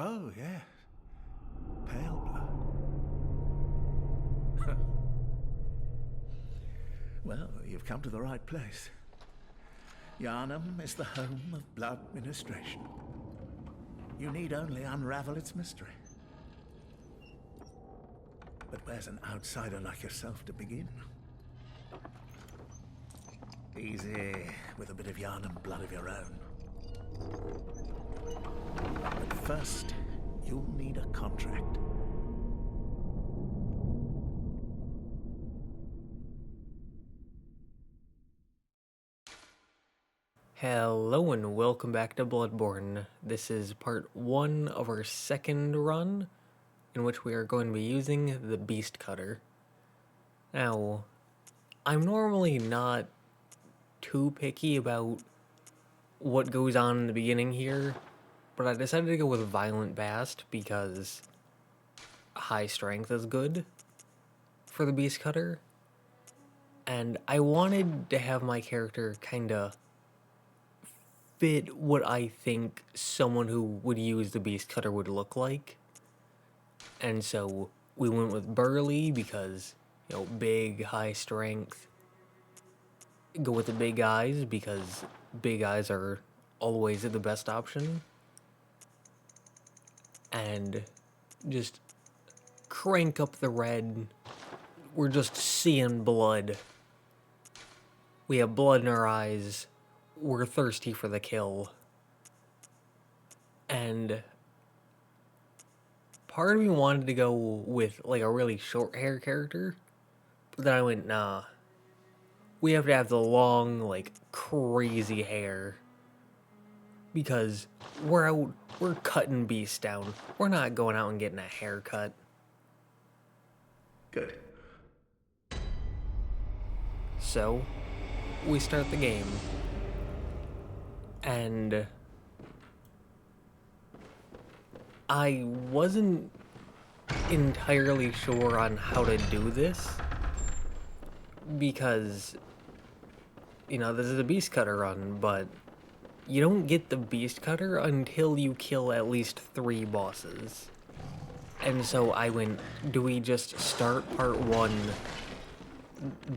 Oh, yes. Pale blood. Well, you've come to the right place. Yharnam is the home of blood ministration. You need only unravel its mystery. But where's an outsider like yourself to begin? Easy, with a bit of Yharnam blood of your own. But first, you'll need a contract. Hello and welcome back to Bloodborne. This is part 1 of our second run, in which we are going to be using the Beast Cutter. Now, I'm normally not too picky about what goes on in the beginning here, but I decided to go with Violent Bast because high strength is good for the Beast Cutter. And I wanted to have my character kinda fit what I think someone who would use the Beast Cutter would look like. And so we went with Burly because, big, high strength. Go with the big eyes because big eyes are always the best option. And just crank up the red. We're just seeing blood. We have blood in our eyes. We're thirsty for the kill. And part of me wanted to go with like a really short hair character, but then I went, nah. We have to have the long, like, crazy hair. Because we're cutting beasts down. We're not going out and getting a haircut. Good. So, we start the game. And I wasn't entirely sure on how to do this. Because, this is a Beast Cutter run, but you don't get the Beast Cutter until you kill at least 3 bosses. And so I went, do we just start part 1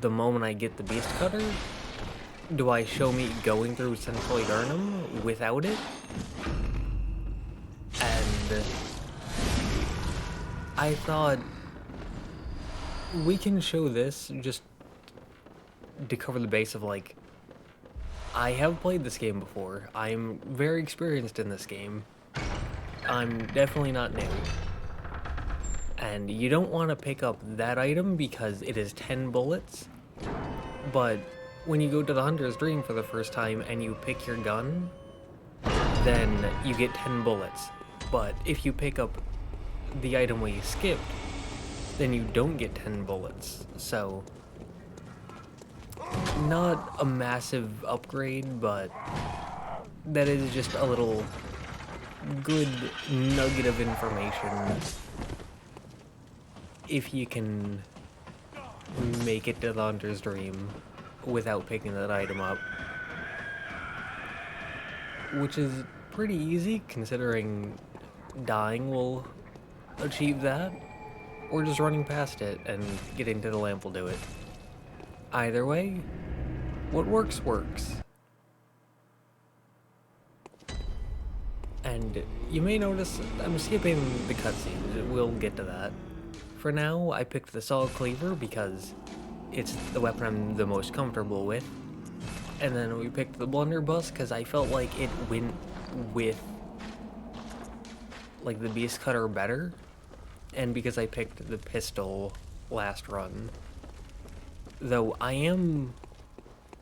the moment I get the Beast Cutter? Do I show me going through Central Yharnam without it? And I thought we can show this just to cover the base of, like, I have played this game before. I'm very experienced in this game. I'm definitely not new. And you don't want to pick up that item because it is 10 bullets. But when you go to the Hunter's Dream for the first time and you pick your gun, then you get 10 bullets. But if you pick up the item we skipped, then you don't get 10 bullets. So, not a massive upgrade, but that is just a little good nugget of information if you can make it to the Hunter's Dream without picking that item up. Which is pretty easy, considering dying will achieve that, or just running past it and getting to the lamp will do it. Either way, what works, works. And you may notice I'm skipping the cutscenes, we'll get to that. For now, I picked the Saw Cleaver because it's the weapon I'm the most comfortable with. And then we picked the Blunderbuss because I felt like it went with, like, the Beast Cutter better. And because I picked the pistol last run. Though I am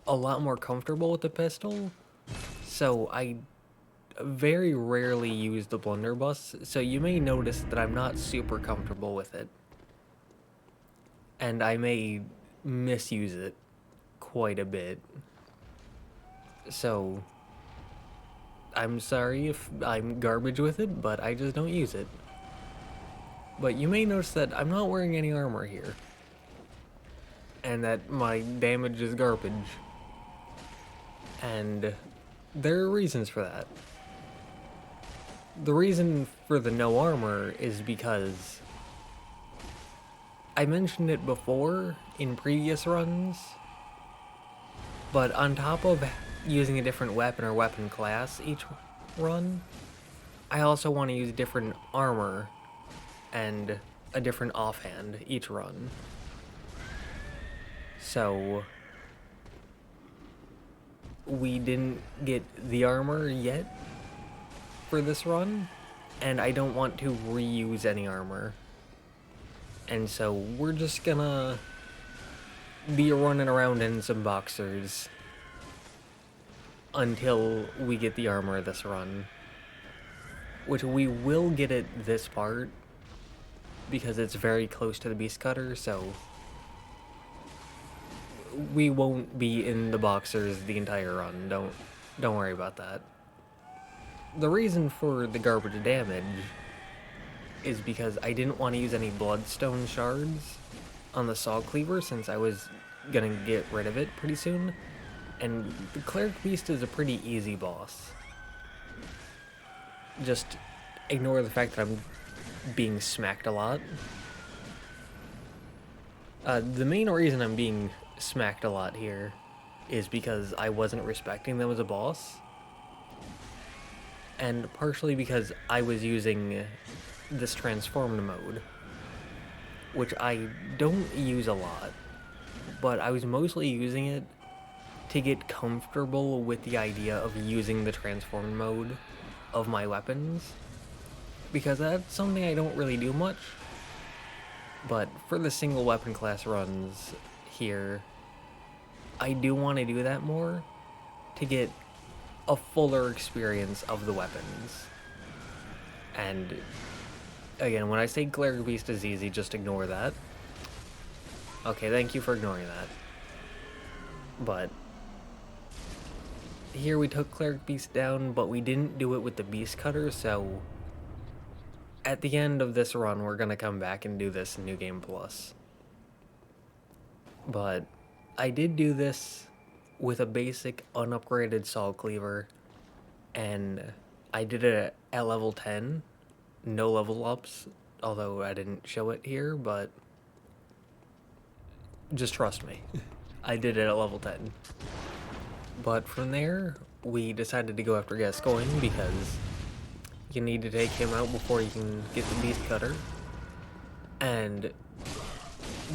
a lot more comfortable with the pistol, so I very rarely use the Blunderbuss, so you may notice that I'm not super comfortable with it. And I may misuse it quite a bit. So, I'm sorry if I'm garbage with it, but I just don't use it. But you may notice that I'm not wearing any armor here. And that my damage is garbage. And there are reasons for that. The reason for the no armor is because I mentioned it before in previous runs, but on top of using a different weapon or weapon class each run, I also want to use different armor and a different offhand each run. So we didn't get the armor yet for this run, and I don't want to reuse any armor. And so we're just gonna be running around in some boxers until we get the armor this run. Which we will get at this part, because it's very close to the beast cutter, so we won't be in the boxers the entire run. Don't worry about that. The reason for the garbage damage is because I didn't want to use any bloodstone shards on the saw cleaver, since I was gonna get rid of it pretty soon. And the cleric beast is a pretty easy boss. Just ignore the fact that I'm being smacked a lot. The main reason I'm being smacked a lot here is because I wasn't respecting them as a boss. And partially because I was using this transformed mode, which I don't use a lot, but I was mostly using it to get comfortable with the idea of using the transformed mode of my weapons, because that's something I don't really do much. But for the single weapon class runs here, I do want to do that more to get a fuller experience of the weapons. And again, when I say cleric beast is easy, just ignore that. Okay, thank you for ignoring that. But here we took cleric beast down, but we didn't do it with the beast cutter, so at the end of this run, we're gonna come back and do this in New Game Plus. But I did do this with a basic unupgraded saw cleaver, and I did it at level 10, no level ups, although I didn't show it here, but just trust me, I did it at level 10. But from there, we decided to go after Gascoigne, because you need to take him out before you can get the beast cutter. And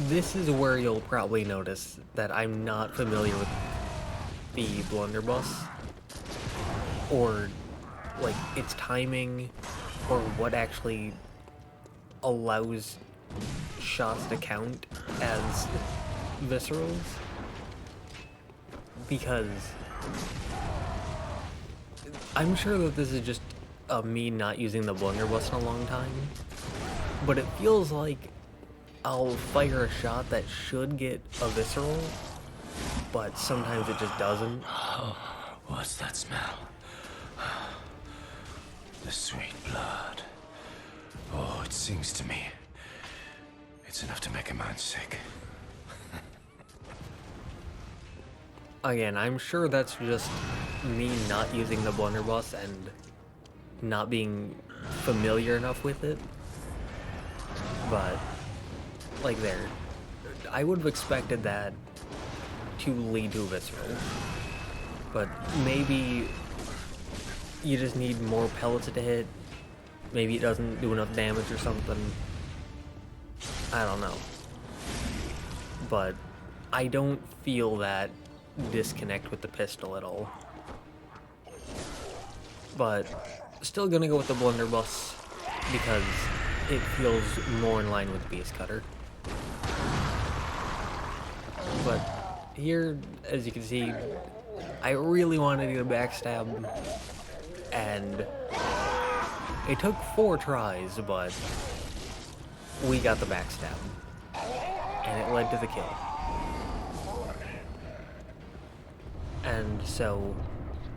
this is where you'll probably notice that I'm not familiar with the blunderbuss, or like its timing, or what actually allows shots to count as viscerals, because I'm sure that this is just me not using the blunderbuss in a long time, but it feels like I'll fire a shot that should get a visceral, but sometimes it just doesn't. What's that smell? The sweet blood. Oh, it sings to me. It's enough to make a man sick. Again, I'm sure that's just me not using the blunderbuss and not being familiar enough with it. But, like there, I would have expected that to lead to a visceral. But maybe you just need more pellets to hit. Maybe it doesn't do enough damage or something. I don't know. But I don't feel that disconnect with the pistol at all. But still gonna go with the blunderbuss because it feels more in line with Beast Cutter. But here, as you can see, I really wanted to get a backstab, and it took 4 tries, but we got the backstab, and it led to the kill. And so,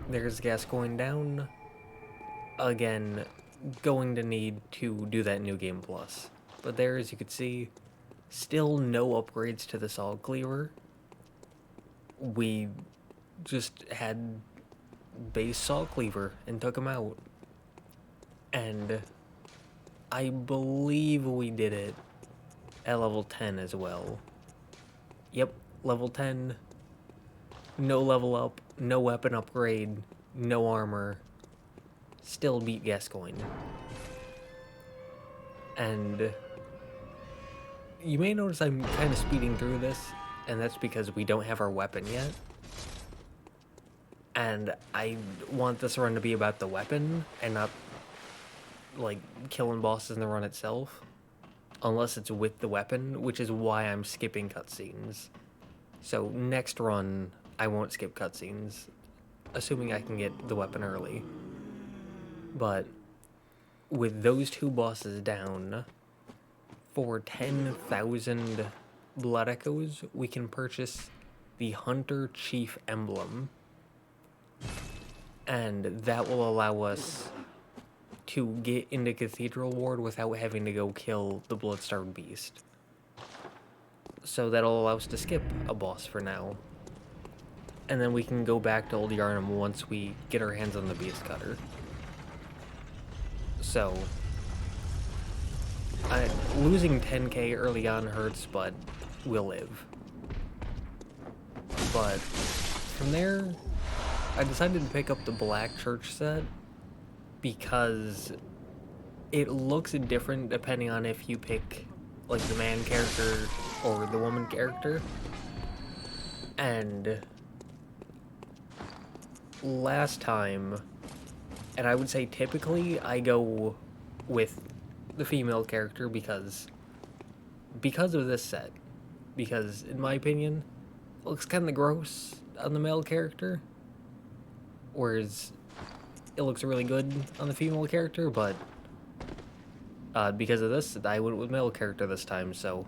there's Gascoigne down. Again, going to need to do that New Game Plus. But there, as you can see, still no upgrades to the Solid Cleaver. We just had base Saw Cleaver and took him out. And I believe we did it at level 10 as well. Yep, level 10. No level up, no weapon upgrade, no armor. Still beat Gascoigne. And you may notice I'm kind of speeding through this, and that's because we don't have our weapon yet. And I want this run to be about the weapon and not like killing bosses in the run itself, unless it's with the weapon, which is why I'm skipping cutscenes. So next run, I won't skip cutscenes, assuming I can get the weapon early. But with those two bosses down, for 10,000 blood echoes, we can purchase the Hunter Chief Emblem. And that will allow us to get into Cathedral Ward without having to go kill the Bloodstarved Beast. So that'll allow us to skip a boss for now. And then we can go back to Old Yarnum once we get our hands on the Beast Cutter. So, losing 10k early on hurts, but we'll live. But from there, I decided to pick up the Black Church set because it looks different depending on if you pick like the man character or the woman character. And last time, and I would say typically I go with the female character because of this set. Because in my opinion, it looks kind of gross on the male character, whereas it looks really good on the female character, but because of this, I went with male character this time, so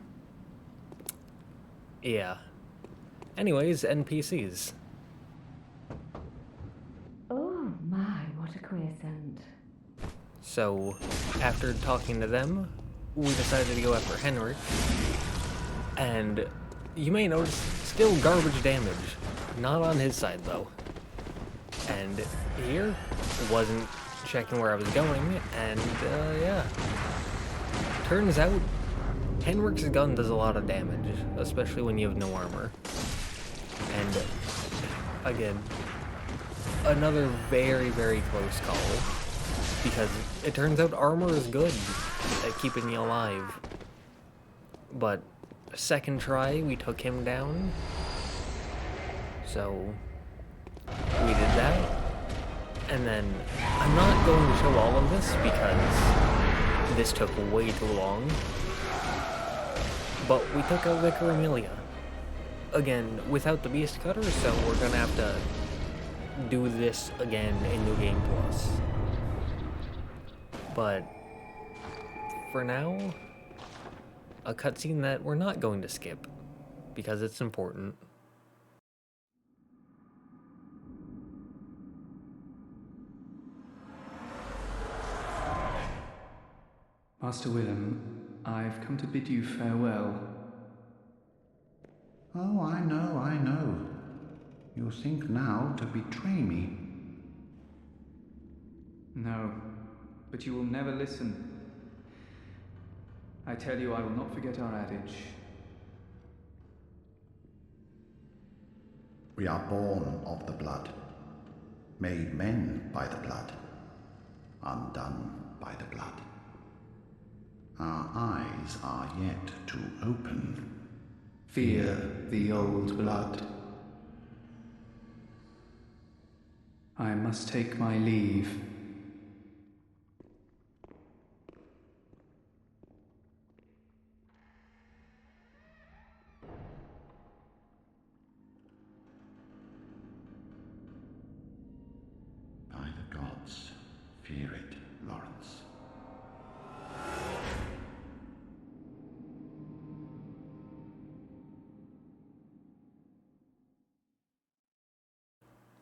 yeah. Anyways, NPCs. Oh my, what a quiescent. So, after talking to them, we decided to go after Henrik. And you may notice, still garbage damage. Not on his side, though. And here, wasn't checking where I was going, and yeah. Turns out, Henrik's gun does a lot of damage, especially when you have no armor. And, again, another very, very close call. Because it turns out armor is good at keeping you alive. But second try, we took him down. So we did that. And then I'm not going to show all of this because this took way too long. But we took out Vicar Amelia. Again, without the Beast Cutter, so we're gonna have to do this again in New Game Plus. But for now, a cutscene that we're not going to skip because it's important. Master Willem, I've come to bid you farewell. Oh, I know. You think now to betray me. No, but you will never listen. I tell you, I will not forget our adage. We are born of the blood, made men by the blood, undone by the blood. Our eyes are yet to open. Fear the old blood. I must take my leave. By the gods, fear it, Lawrence.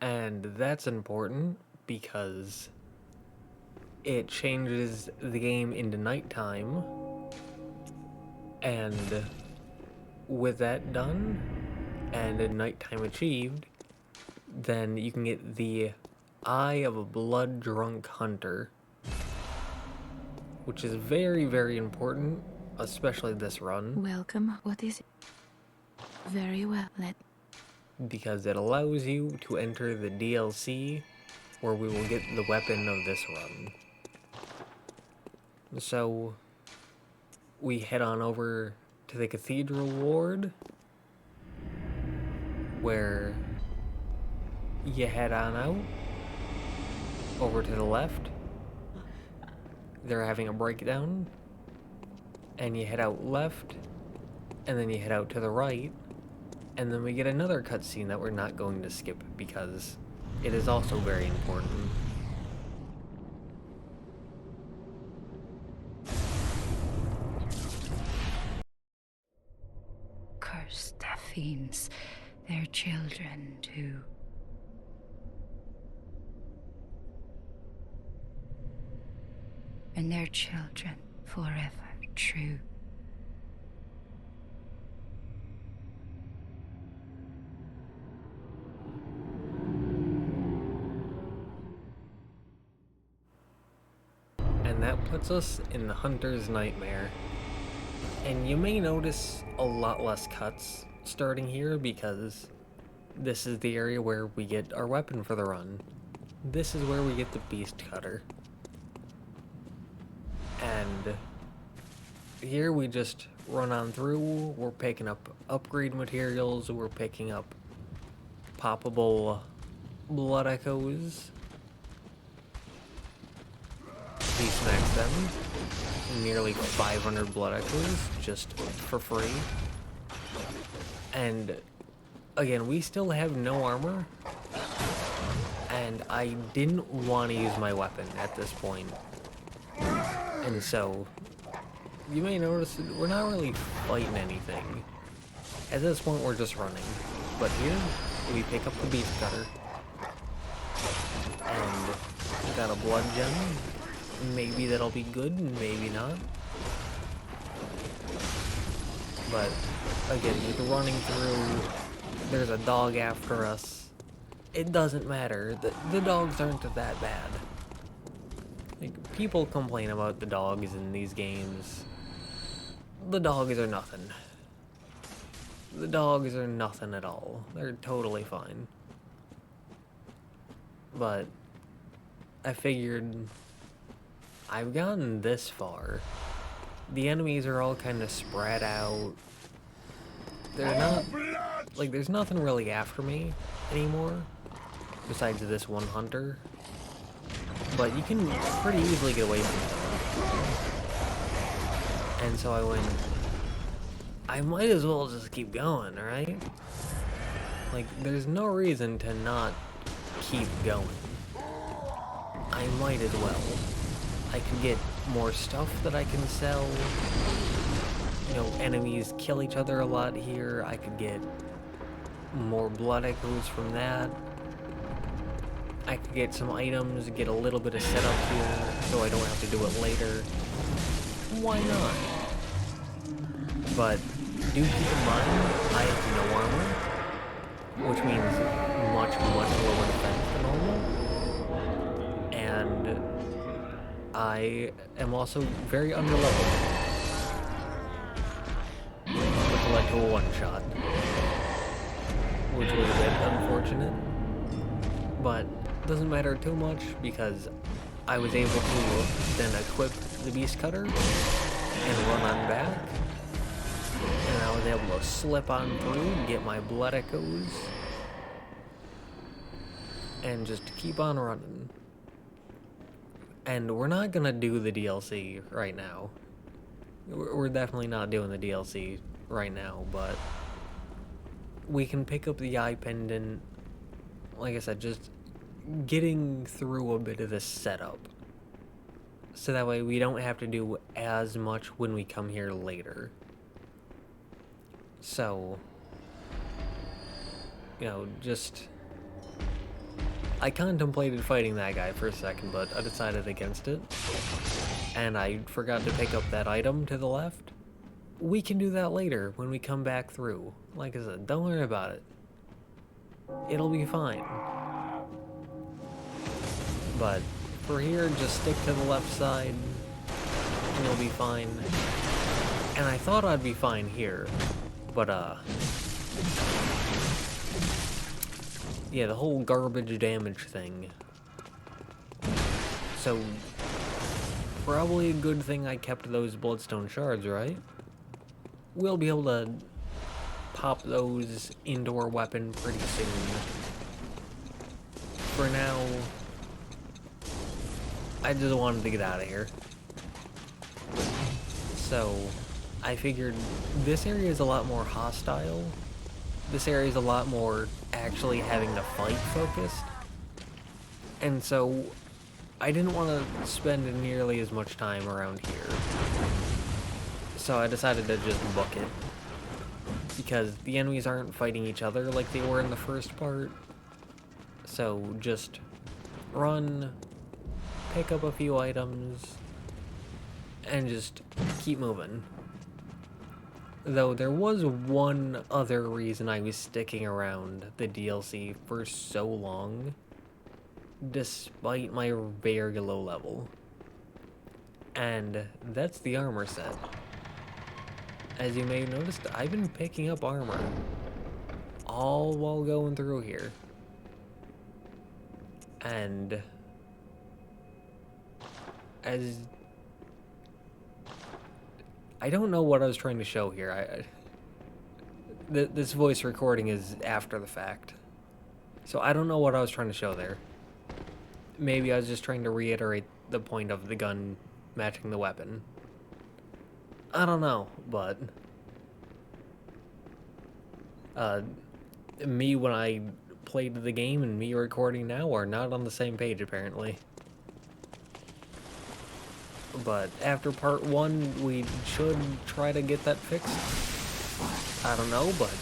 And that's important because it changes the game into nighttime. And with that done, and a nighttime achieved, then you can get the Eye of a Blood-Drunk Hunter, which is very, very important, especially this run, Welcome. What is it? Very well. because it allows you to enter the DLC where we will get the weapon of this run. So we head on over to the Cathedral Ward, where you head on out over to the left. They're having a breakdown, and you head out left, and then you head out to the right, and then we get another cutscene that we're not going to skip because it is also very important. Cursed fiends, their children too. And their children forever true. And that puts us in the Hunter's Nightmare. And you may notice a lot less cuts starting here because this is the area where we get our weapon for the run. This is where we get the Beast Cutter. And here we just run on through. We're picking up upgrade materials. We're picking up poppable blood echoes. We smash them. Nearly 500 blood echoes just for free. And again, we still have no armor. And I didn't want to use my weapon at this point. And so, you may notice that we're not really fighting anything. At this point, we're just running. But here, we pick up the Beast Cutter. And we got a blood gem. Maybe that'll be good, maybe not. But, again, with running through, there's a dog after us. It doesn't matter. The dogs aren't that bad. Like, people complain about the dogs in these games. The dogs are nothing. The dogs are nothing at all. They're totally fine. But I figured I've gotten this far. The enemies are all kind of spread out. They're not, like, there's nothing really after me anymore, besides this one hunter. But you can pretty easily get away from them. And so I went, I might as well just keep going, right? Like, there's no reason to not keep going. I might as well. I could get more stuff that I can sell. You know, enemies kill each other a lot here. I could get more blood echoes from that. I could get some items, get a little bit of setup here, so I don't have to do it later. Why not? But do keep in mind, I have no armor, which means much, much lower defense than normal. And I am also very underleveled, which led to a one-shot, which was a bit unfortunate, but doesn't matter too much because I was able to then equip the Beast Cutter and run on back, and I was able to slip on through, get my blood echoes, and just keep on running. And we're not gonna do the DLC right now. We're definitely not doing the DLC right now, but we can pick up the eye pendant. Like I said, just getting through a bit of this setup. So that way we don't have to do as much when we come here later. So, you know, just... I contemplated fighting that guy for a second, but I decided against it. And I forgot to pick up that item to the left. We can do that later when we come back through. Like I said, don't worry about it. It'll be fine. But for here, just stick to the left side. and you'll be fine. And I thought I'd be fine here, but yeah, the whole garbage damage thing. So, probably a good thing I kept those bloodstone shards, right? We'll be able to pop those into our weapon pretty soon. For now, I just wanted to get out of here. So, I figured this area is a lot more hostile. This area is a lot more actually having to fight focused. And so, I didn't want to spend nearly as much time around here. So I decided to just book it. Because the enemies aren't fighting each other like they were in the first part. So just run, pick up a few items, and just keep moving. Though there was one other reason I was sticking around the DLC for so long, despite my very low level. And that's the armor set. As you may have noticed, I've been picking up armor all while going through here. And as I don't know what I was trying to show here. This voice recording is after the fact. So I don't know what I was trying to show there. Maybe I was just trying to reiterate the point of the gun matching the weapon. I don't know, but me when I played the game and me recording now are not on the same page apparently. But after part 1, we should try to get that fixed. I don't know, but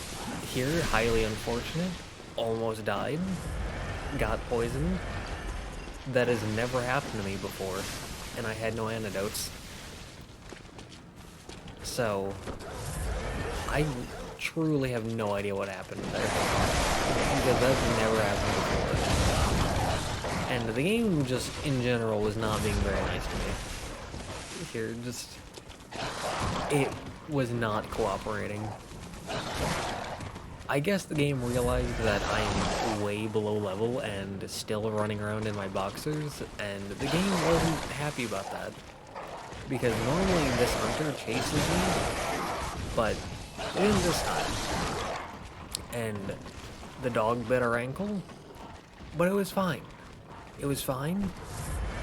here, highly unfortunate. Almost died. Got poisoned. That has never happened to me before, and I had no antidotes. So, I truly have no idea what happened there. Because that's never happened before. And the game just, in general, was not being very nice to me. Here, just... It was not cooperating. I guess the game realized that I'm way below level and still running around in my boxers, and the game wasn't happy about that. Because normally this hunter chases me, but it didn't this time. And the dog bit our ankle, but it was fine. It was fine.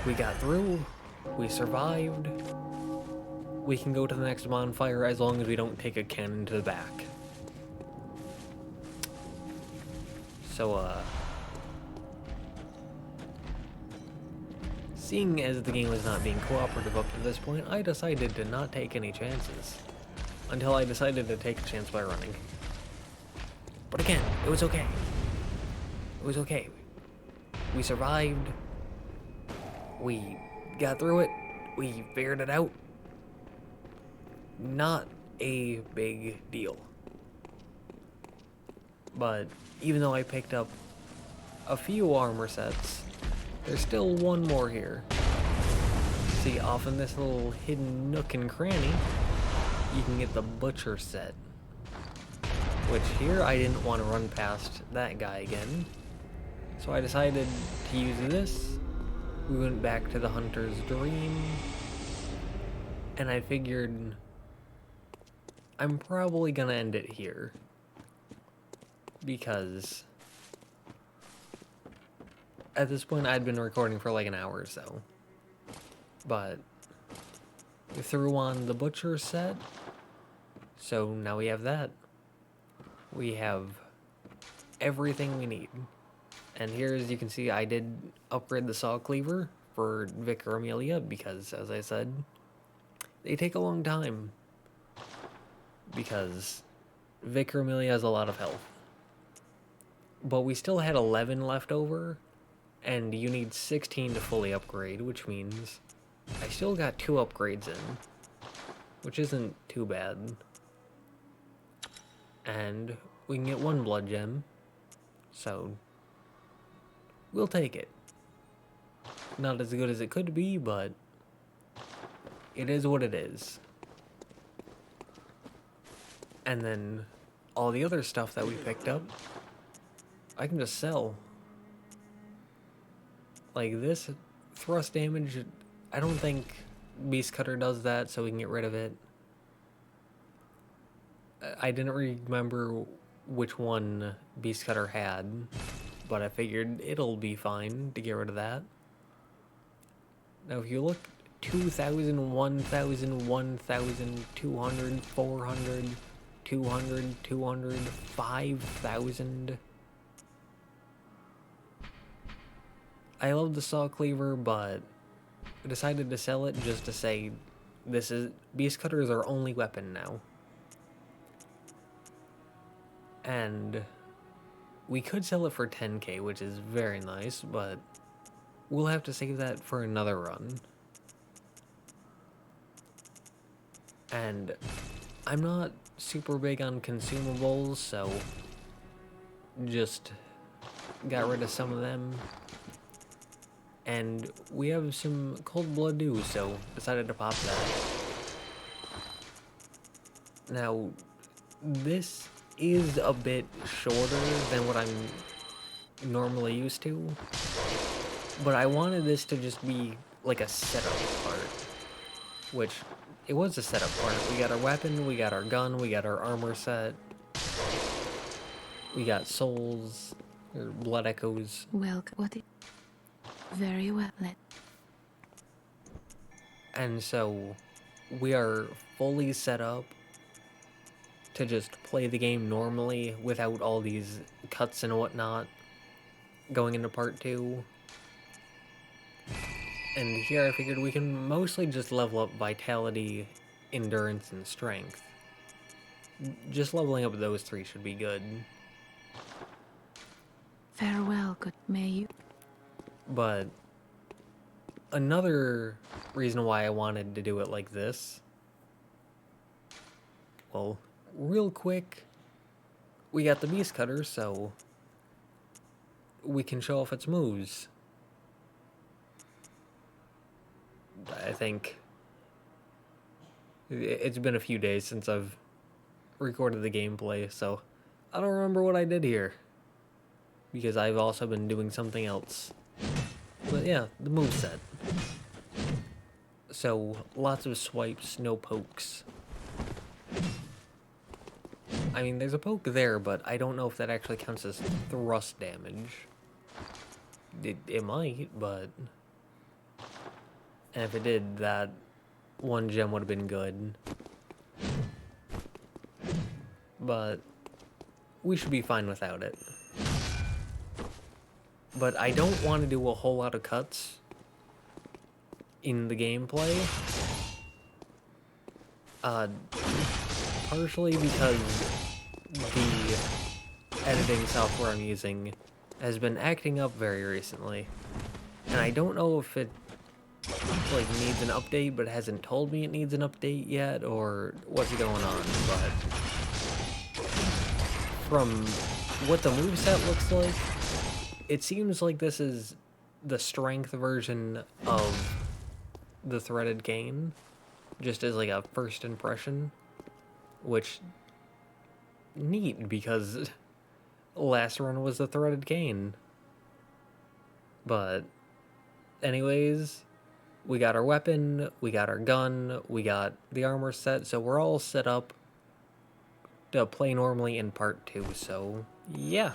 We got through. We survived. We can go to the next bonfire as long as we don't take a cannon to the back. So, seeing as the game was not being cooperative up to this point, I decided to not take any chances. Until I decided to take a chance by running. But again, it was okay. It was okay. We survived. We got through it. We figured it out. Not a big deal. But even though I picked up a few armor sets, there's still one more here. See, off in this little hidden nook and cranny, you can get the butcher set. Which here, I didn't want to run past that guy again. So I decided to use this. We went back to the hunter's dream. And I figured I'm probably gonna end it here. Because at this point I'd been recording for like an hour or so. But we threw on the butcher set. So now we have that. We have everything we need. And here, as you can see, I did upgrade the saw cleaver for Vicar Amelia because, as I said, they take a long time. Because Vicar Amelia has a lot of health. But we still had 11 left over, and you need 16 to fully upgrade, which means I still got 2 upgrades in, which isn't too bad. And we can get 1 blood gem, so we'll take it. Not as good as it could be, but it is what it is. And then all the other stuff that we picked up, I can just sell. Like this thrust damage, I don't think Beast Cutter does that, so we can get rid of it. I didn't remember which one Beast Cutter had, but I figured it'll be fine to get rid of that. Now if you look, 2,000, 1,000, 1,000, 200, 400, 200, 200, 5,000. I love the saw cleaver, but I decided to sell it just to say this is Beast Cutter is our only weapon now. And we could sell it for 10k, which is very nice, but we'll have to save that for another run. And I'm not super big on consumables, so just got rid of some of them. And we have some cold blood too, so decided to pop that. Now, this is a bit shorter than what I'm normally used to, but I wanted this to just be like a setup part, which it was a setup part. We got our weapon, we got our gun, we got our armor set, we got souls, or blood echoes. Very well. And so we are fully set up to just play the game normally without all these cuts and whatnot going into part 2. And here I figured we can mostly just level up vitality, endurance, and strength. Just leveling up those 3 should be good. Farewell, good may you. But another reason why I wanted to do it like this, well, real quick, we got the Beast Cutter, so we can show off its moves. I think it's been a few days since I've recorded the gameplay, so I don't remember what I did here, because I've also been doing something else. But yeah, the moveset. So, lots of swipes, no pokes. I mean, there's a poke there, but I don't know if that actually counts as thrust damage. It might, but... And if it did, that 1 gem would have been good. But we should be fine without it. But I don't want to do a whole lot of cuts in the gameplay. Partially because the editing software I'm using has been acting up very recently. And I don't know if it like needs an update, but hasn't told me it needs an update yet, or what's going on, but from what the moveset looks like, it seems like this is the strength version of the threaded cane, just as like a first impression, which neat because last run was the threaded cane. But anyways, we got our weapon, we got our gun, we got the armor set, so we're all set up to play normally in part 2, so yeah.